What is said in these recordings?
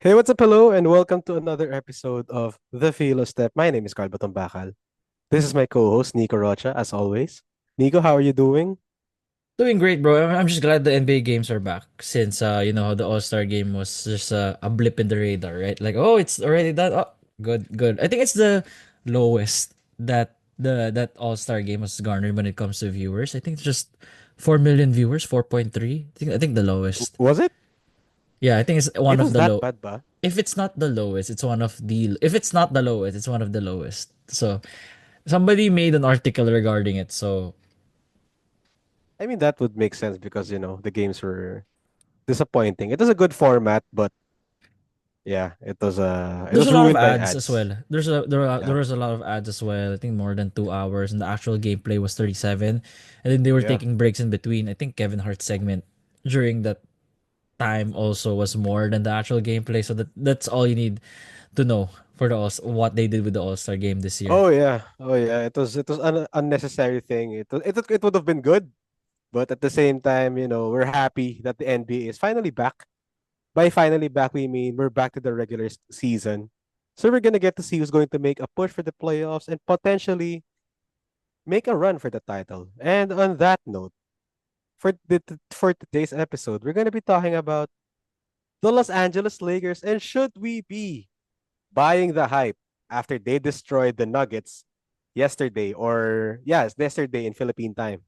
Hey, what's up? Hello, and welcome to another episode of The Philo Step. My name is Carl Bakal. This is my co-host, Nico Rocha, as always. Nico, how are you doing? Doing great, bro. I'm just glad the NBA games are back since the All-Star game was just a blip in the radar, right? Like, oh, it's already done. Oh, good, good. I think it's the lowest that All-Star game was garnered when it comes to viewers. I think it's just 4 million viewers, 4.3. I think the lowest. Was it? Yeah, I think it's one It of was the that low. bad, ba? If it's not the lowest, it's one of the if it's not the lowest, it's one of the lowest. So, somebody made an article regarding it. So, I mean, that would make sense because, the games were disappointing. It was a good format, but yeah, it there's was a lot of ruined by ads as ads. well. There Yeah. was a lot of ads as well. I think more than 2 hours, and the actual gameplay was 37. And then they were Yeah. taking breaks in between. I think Kevin Hart's segment during that time also was more than the actual gameplay. So that's all you need to know for what they did with the All Star game this year. Oh yeah. Oh yeah. It was an unnecessary thing. It would have been good, but at the same time, we're happy that the NBA is finally back. By finally back, we mean we're back to the regular season. So we're gonna get to see who's going to make a push for the playoffs and potentially make a run for the title. And on that note, for today's episode, we're gonna be talking about the Los Angeles Lakers and should we be buying the hype after they destroyed the Nuggets yesterday, or yes, yesterday in Philippine time.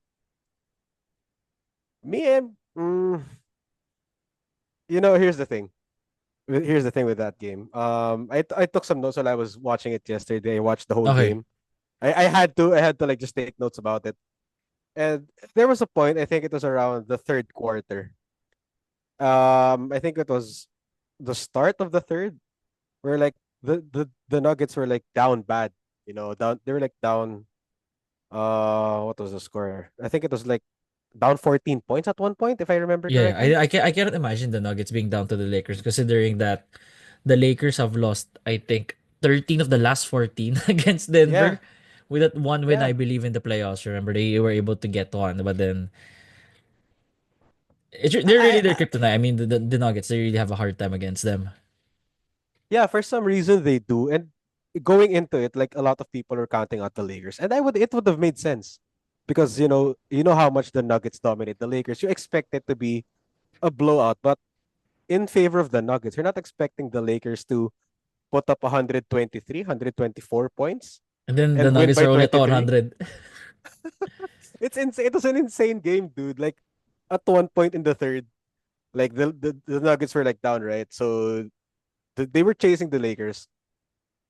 Me and here's the thing. Here's the thing with that game. I took some notes while I was watching it yesterday. I watched the whole Okay. game. I had to like just take notes about it. And there was a point, I think it was around the third quarter. I think it was the start of the third, where like the Nuggets were like down bad. Down they were like down what was the score? I think it was like down 14 points at one point, if I remember Yeah, correctly. I cannot imagine the Nuggets being down to the Lakers considering that the Lakers have lost, I think, 13 of the last 14 against Yeah. Denver. With that one win, Yeah. I believe in the playoffs. Remember, they were able to get one, but then they're really their I kryptonite. I mean, the Nuggets, they really have a hard time against them. Yeah, for some reason they do. And going into it, like a lot of people are counting out the Lakers. And it would have made sense. Because you know how much the Nuggets dominate the Lakers. You expect it to be a blowout, but in favor of the Nuggets, you're not expecting the Lakers to put up 123, 124 points And then the and win Nuggets by are only at 23. 100. It's insane. It was an insane game, dude. Like at one point in the third, like the Nuggets were like down, right? So they were chasing the Lakers.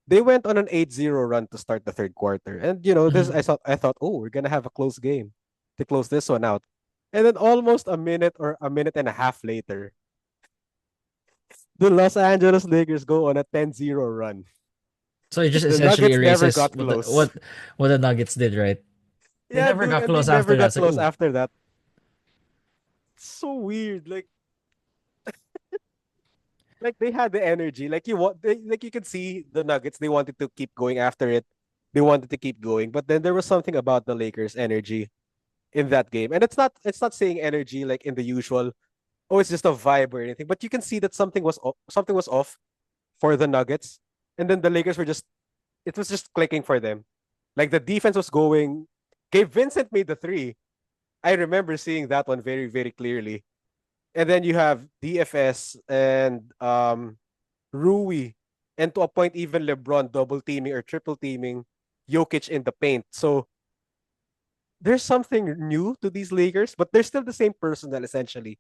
They went on an 8-0 run to start the third quarter. And this Mhm. I thought, oh, we're gonna have a close game to close this one out. And then almost a minute or a minute and a half later, the Los Angeles Lakers go on a 10-0 run. So it just The essentially Nuggets never erases got close. what the Nuggets did, right? They Yeah, never dude, got and they close never after that. got It's like, close ooh. after that. It's so weird. Like they had the energy. Like you could see the Nuggets, they wanted to keep going after it. They wanted to keep going. But then there was something about the Lakers energy in that game. And it's not saying energy like in the usual, oh, it's just a vibe or anything. But you can see that something was off for the Nuggets. And then the Lakers were just it was just clicking for them. Like the defense was going. Gabe Vincent made the three. I remember seeing that one very, very clearly. And then you have DFS and Rui, and to a point even LeBron double teaming or triple teaming Jokic in the paint. So there's something new to these Lakers, but they're still the same personnel essentially.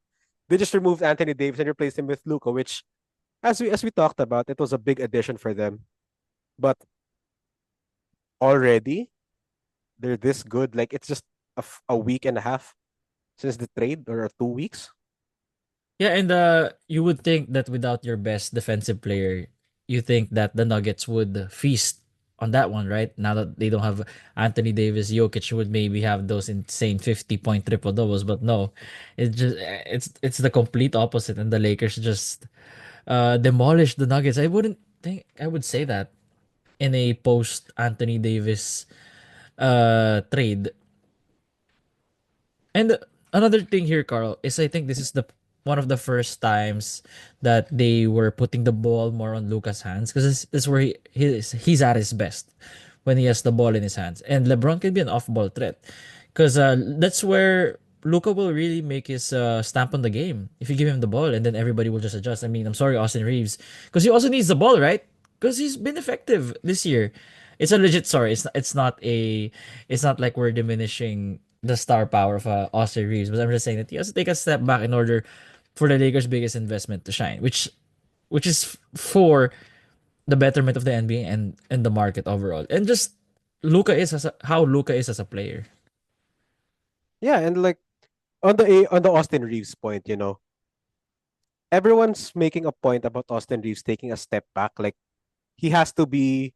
They just removed Anthony Davis and replaced him with Luka, which as we talked about, it was a big addition for them. But already they're this good. Like it's just a week and a half since the trade, or 2 weeks. Yeah, and you would think that without your best defensive player, you think that the Nuggets would feast on that one, right? Now that they don't have Anthony Davis, Jokic would maybe have those insane 50-point triple doubles, but no, it's the complete opposite, and the Lakers just demolished the Nuggets. I wouldn't think I would say that in a post Anthony Davis trade. And another thing here, Carl, is I think this is the one of the first times that they were putting the ball more on Luka's hands because this is where he's at his best when he has the ball in his hands. And LeBron can be an off-ball threat because that's where Luka will really make his stamp on the game if you give him the ball, and then everybody will just adjust. I mean, I'm sorry, Austin Reeves, because he also needs the ball, right? Because he's been effective this year. It's a legit story. It's not like we're diminishing the star power of Austin Reeves, but I'm just saying that he has to take a step back in order for the Lakers' biggest investment to shine, which is for the betterment of the NBA and the market overall, and just how Luka is as a player. Yeah, and like on the Austin Reeves point, everyone's making a point about Austin Reeves taking a step back. Like he has to be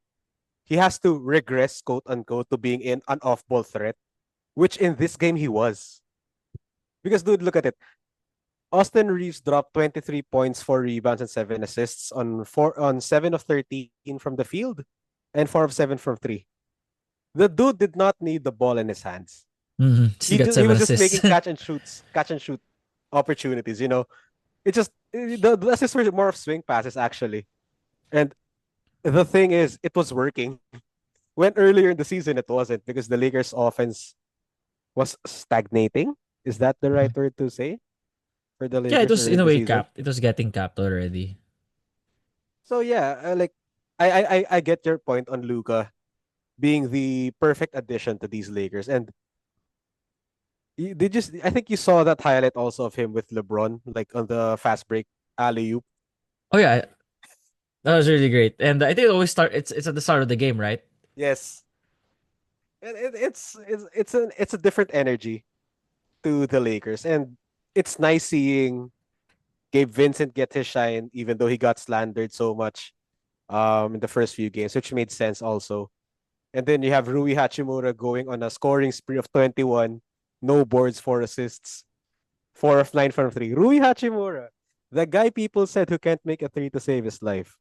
he has to regress, quote unquote, to being in an off-ball threat, which in this game he was. Because dude, look at it. Austin Reeves dropped 23 points, 4 rebounds, and 7 assists on 7 of 13 from the field and 4 of 7 from three. The dude did not need the ball in his hands. He got He seven was just assists. making catch and shoot opportunities. It just the assists were more of swing passes actually. And the thing is, it was working. When earlier in the season it wasn't because the Lakers offense was stagnating. Is that the right word to say for the Yeah, it Lakers was early in in a the way season? capped. It was getting capped already. So yeah, like I get your point on Luca being the perfect addition to these Lakers. And I think you saw that highlight also of him with LeBron, like on the fast break alley oop. Oh yeah, that was really great. And I think it always start. It's at the start of the game, right? Yes, it's a different energy to the Lakers, and it's nice seeing Gabe Vincent get his shine, even though he got slandered so much in the first few games, which made sense also. And then you have Rui Hachimura going on a scoring spree of 21, no boards, 4 assists, 4 of 9 from three. Rui Hachimura, the guy people said who can't make a three to save his life.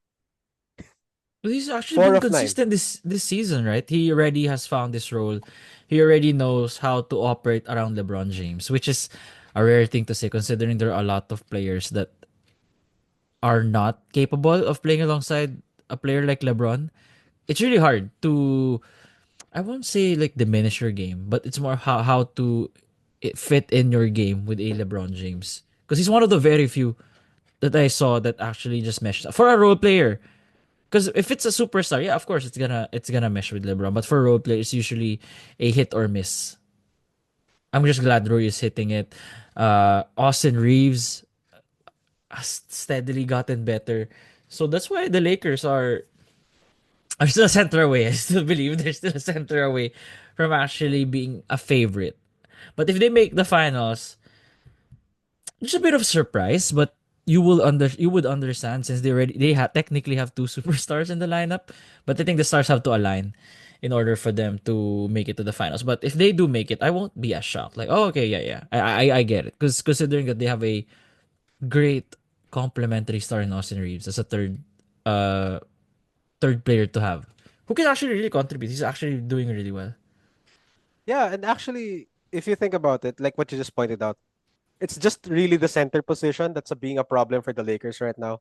But he's actually Four been of nine. consistent this season, right? He already has found this role. He already knows how to operate around LeBron James, which is a rare thing to say considering there are a lot of players that are not capable of playing alongside a player like LeBron. It's really hard to, I won't say like diminish your game, but it's more how to fit in your game with a LeBron James, because he's one of the very few that I saw that actually just meshed for a role player. Because if it's a superstar, yeah, of course it's gonna mesh with LeBron. But for role players, it's usually a hit or miss. I'm just glad Roy is hitting it. Austin Reeves has steadily gotten better, so that's why the Lakers are still a center away. I still believe they're still a center away from actually being a favorite. But if they make the finals, just a bit of surprise, but you would understand since technically have two superstars in the lineup, but I think the stars have to align in order for them to make it to the finals. But if they do make it, I won't be as shocked. Like, oh, okay, yeah, yeah, I get it. Because considering that they have a great complementary star in Austin Reeves as a uh third player to have, who can actually really contribute. He's actually doing really well. Yeah, and actually, if you think about it, like what you just pointed out, it's just really the center position that's being a problem for the Lakers right now.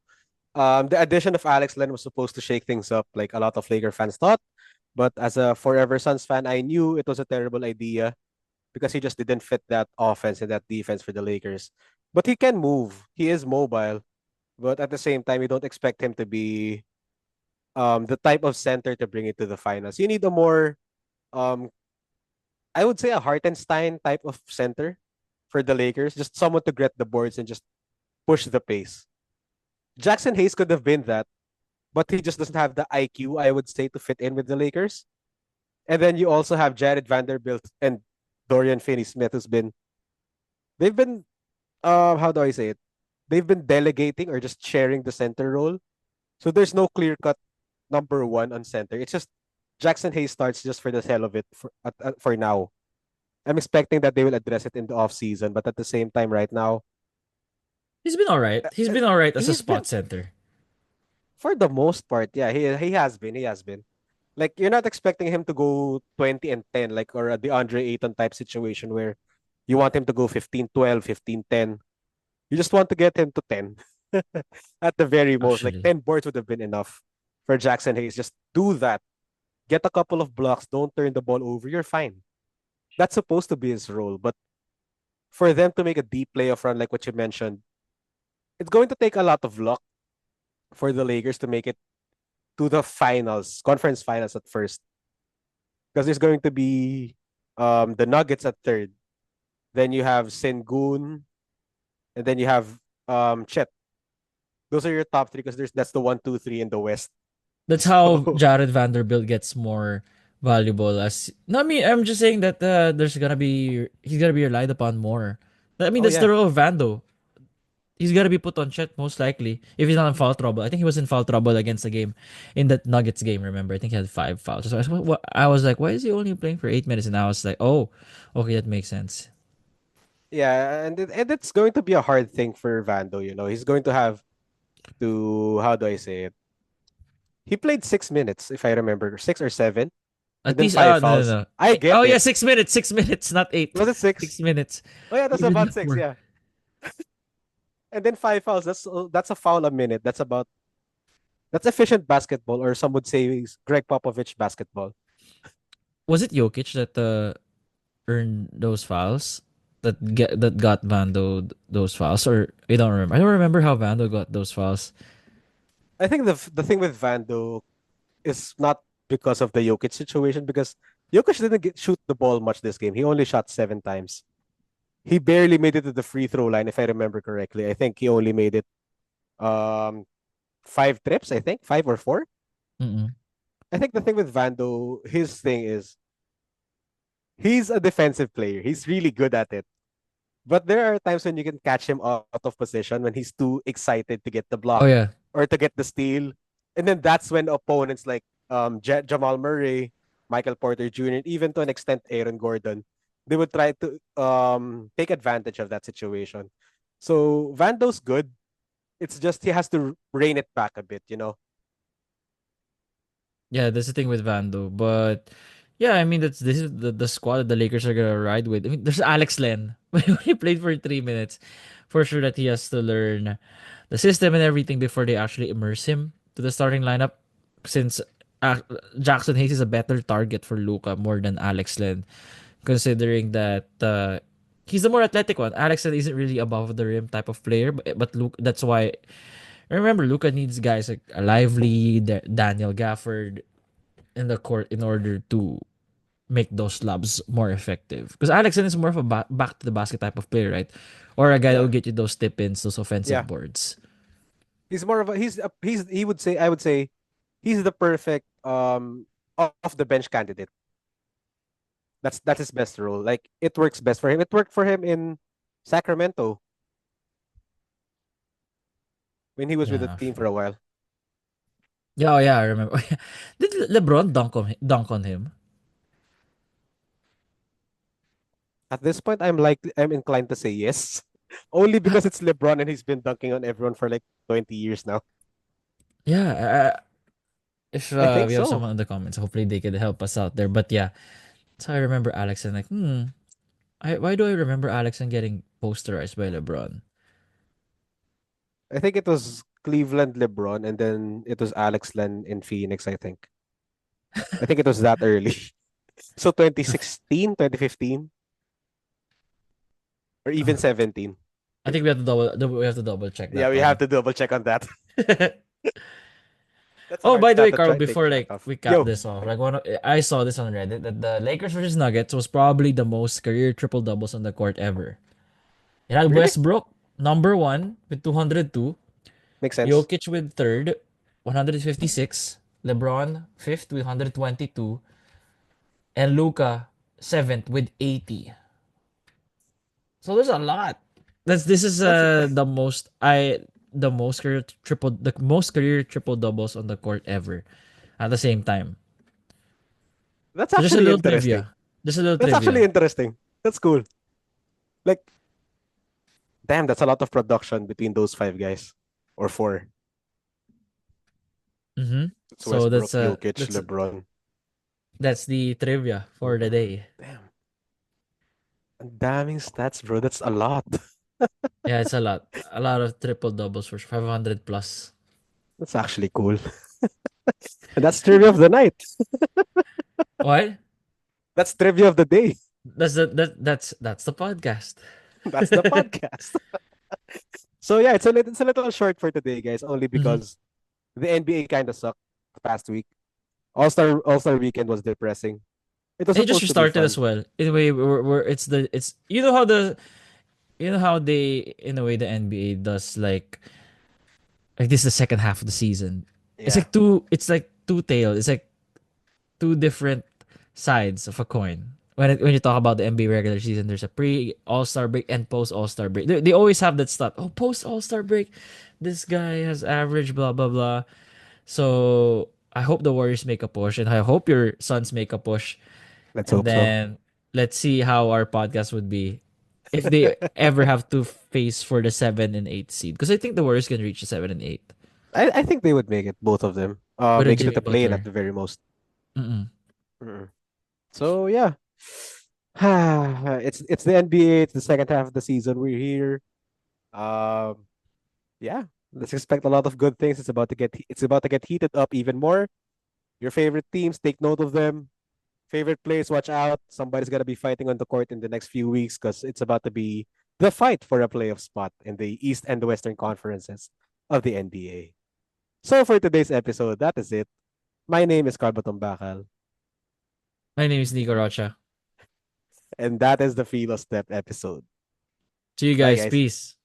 The addition of Alex Len was supposed to shake things up, like a lot of Laker fans thought. But as a Forever Suns fan, I knew it was a terrible idea because he just didn't fit that offense and that defense for the Lakers. But he can move. He is mobile. But at the same time, you don't expect him to be the type of center to bring it to the finals. You need a more um I would say a Hartenstein type of center for the Lakers, just someone to get the boards and just push the pace. Jackson Hayes could have been that, but he just doesn't have the IQ, I would say, to fit in with the Lakers. And then you also have Jared Vanderbilt and Dorian Finney-Smith, they've been how do I say it? They've been delegating or just sharing the center role. So there's no clear cut number one on center. It's just Jackson Hayes starts just for the hell of it for now. I'm expecting that they will address it in the off season, but at the same time, right now, He's been all right. He's uh, been all right as a he's spot been center. for the most part, yeah, he has been. Like you're not expecting him to go 20 and 10 like or a DeAndre Ayton type situation where you want him to go 15-12, 15-10. You just want to get him to 10 at the very most. Like actually. 10 boards would have been enough for Jackson Hayes. Just do that. Get a couple of blocks. Don't turn the ball over. You're fine. That's supposed to be his role. But for them to make a deep playoff run, like what you mentioned, it's going to take a lot of luck for the Lakers to make it to the finals, conference finals at first. Because there's going to be the Nuggets at third. Then you have Sengun, and then you have Chet. Those are your top three because there's that's the 1, 2, 3 in the West. That's how So Jared Vanderbilt gets more valuable as no, I mean I'm just saying that there's gonna be he's gonna be relied upon more. I mean oh that's the yeah. role of Vando. He's gonna be put on Chet most likely if he's not in foul trouble. I think he was in foul trouble against the game in that Nuggets game. Remember, I think he had 5 fouls. So I was like, why is he only playing for 8 minutes? And I was like, oh, okay, that makes sense. Yeah, and it's going to be a hard thing for Vando, you know. He's going to have to how do I say it? He played 6 minutes, if I remember, 6 or 7, and At then least, five no, no, fouls. no. I get Oh yeah, it. 6 minutes, 6 minutes, not eight. Was it six? 6 minutes. Oh yeah, that's Even about that six, more. yeah. And then five fouls. That's a foul a minute. That's efficient basketball, or some would say is Greg Popovich basketball. Was it Jokic that earned those fouls? That got Vando those fouls, or I don't remember. I don't remember how Vando got those fouls. I think the thing with Vando is not because of the Jokic situation, because Jokic didn't shoot the ball much this game. He only shot 7 times. He barely made it to the free throw line, if I remember correctly. I think he only made it um 5 trips, I think, 5 or 4. Mm-mm. I think the thing with Vando, his thing is he's a defensive player. He's really good at it. But there are times when you can catch him out of position when he's too excited to get the Oh block yeah, or to get the steal. And then that's when opponents like Jamal Murray, Michael Porter Jr., and even to an extent Aaron Gordon, they would try to take advantage of that situation. So Vando's good. It's just he has to rein it back a bit, you know? yeah. That's the thing with Vando, but yeah, I mean this is the squad that the Lakers are gonna ride with. I mean, there's Alex Len. He played for 3 minutes. For sure that he has to learn the system and everything before they actually immerse him to the starting lineup. Since uh, Jackson Hayes is a better target for Luka more than Alex Len, considering that he's the more athletic one. Alex Len isn't really above the rim type of player, but Luke. That's why remember Luka needs guys like Lively, Daniel Gafford in the court in order to make those lobs more effective. Because Alex Len is more of a back to the basket type of player, right? Or a guy that will Yeah. get you those tip ins, those offensive Yeah. boards. He's more of a he would say I would say he's the perfect off the bench candidate. That's his best role. Like it works best for him. It worked for him in Sacramento when he was with the Yeah, team for a while. yeah, oh yeah, I remember. Did LeBron dunk on him? At this point, I'm inclined to say yes, only because it's LeBron and he's been dunking on everyone for like 20 years now. Yeah, if I think we have so. someone in the comments, hopefully they could help us out there. But yeah, so I remember Alex and like, why do I remember Alex and getting posterized by LeBron? I think it was Cleveland LeBron and then it was Alex Len in Phoenix, I think. I think it was that early. So 2016, 2015, or even Uh, 17. I think we have to double check Yeah, that we have one. to double check on that. That's a Oh, hard by the stat way, to Carl, try take before track like of. we cap Yo, this off, like I saw this on Reddit that the Lakers versus Nuggets was probably the most career triple doubles on the court ever. It had really? Westbrook number one with 202, Makes sense. Jokic with third, 156, LeBron fifth with 122, and Luka seventh with 80. So there's a lot. This is That's the most career triple doubles on the court ever at the same time. that's So just a actually little interesting. trivia. Just a little That's actually trivia. interesting. That's cool. Like, damn, that's a lot of production between those five guys. Or four. Mm-hmm. It's So Westbrook, Jokic, that's LeBron. that's the trivia for the Luka. day. Damn. Ang daming stats, bro. That's a lot. Yeah, it's a lot. A lot of triple doubles for 500 plus. That's actually cool. And that's trivia of the night. What? That's trivia of the day. That's the podcast. That's the podcast. So yeah, it's a little short for today, guys, only Hmm. because the NBA kind of sucked the past week. All Star weekend was depressing. It was And it just supposed to be restarted as fun. well. In a way, where it's you know how they in a way the NBA does like this is the second half of the season. Yeah, It's like two tail. It's like two different sides of a coin. When you talk about the NBA regular season, there's a pre All Star break and post All Star break. They always have that stuff. Oh, post All Star break, this guy has average blah blah blah. So I hope the Warriors make a push, and I hope your Suns make a push, let's and hope so. then let's see how our podcast would be if they ever have to face for the 7 and 8 seed. Because I think the Warriors can reach the 7 and 8 I think they would make it, both of them. with a Make it to Jimmy the play-in at Butler. the very most. Mm-mm. Mm. So yeah, it's the NBA. It's the second half of the season. We're here. Um, yeah, let's expect a lot of good things. It's about to get heated up even more. Your favorite teams, take note of them. Favorite players, watch out. Somebody's gonna be fighting on the court in the next few weeks because it's about to be the fight for a playoff spot in the East and the Western conferences of the NBA. So for today's episode, that is it. My name is Carbo Bakal, My name is Nico Rocha. and that is the Philo Step episode. See you Bye, guys. guys. Peace.